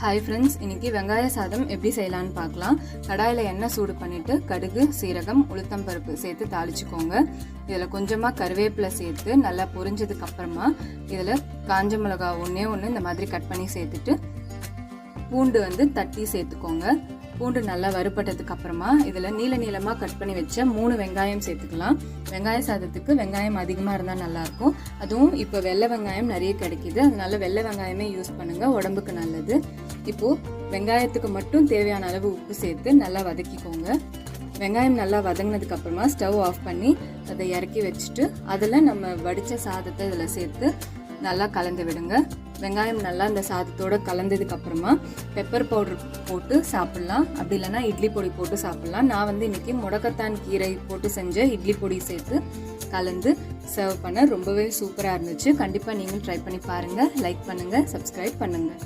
Hi friends, இன்றைக்கி வெங்காய சாதம் எப்படி செய்யலான்னு பார்க்கலாம். கடாயில் எண்ணெய் சூடு பண்ணிவிட்டு கடுகு, சீரகம், உளுத்தம்பருப்பு சேர்த்து தாளிச்சுக்கோங்க. இதில் கொஞ்சமாக கருவேப்பிலை சேர்த்து நல்லா பொரிஞ்சதுக்கப்புறமா இதில் காஞ்ச மிளகா ஒன்று இந்த மாதிரி கட் பண்ணி சேர்த்துட்டு பூண்டு தட்டி சேர்த்துக்கோங்க. பூண்டு நல்லா வறுபட்டதுக்கு அப்புறமா இதில் நீளமாக கட் பண்ணி வச்ச 3 வெங்காயம் சேர்த்துக்கலாம். வெங்காய சாதத்துக்கு வெங்காயம் அதிகமாக இருந்தால் நல்லாயிருக்கும். அதுவும் இப்போ வெள்ளை வெங்காயம் நிறைய கிடைக்கிது, அதனால வெள்ளை வெங்காயமே யூஸ் பண்ணுங்கள், உடம்புக்கு நல்லது. இப்போது வெங்காயத்துக்கு மட்டும் தேவையான அளவு உப்பு சேர்த்து நல்லா வதக்கிக்கோங்க. வெங்காயம் நல்லா வதங்கினதுக்கு அப்புறமா ஸ்டவ் ஆஃப் பண்ணி அதை இறக்கி வச்சுட்டு அதில் நம்ம வடித்த சாதத்தை இதில் சேர்த்து நல்லா கலந்து விடுங்க. வெங்காயம் நல்லா இந்த சாதத்தோடு கலந்ததுக்கு அப்புறமா பெப்பர் பவுடர் போட்டு சாப்பிட்லாம், அப்படி இல்லைன்னா இட்லி பொடி போட்டு சாப்பிட்லாம். நான் இன்றைக்கி முடக்கத்தான் கீரை போட்டு செஞ்ச இட்லி பொடி சேர்த்து கலந்து சர்வ் பண்ண ரொம்பவே சூப்பராக இருந்துச்சு. கண்டிப்பாக நீங்களும் ட்ரை பண்ணி பாருங்கள். லைக் பண்ணுங்கள், சப்ஸ்கிரைப் பண்ணுங்கள்.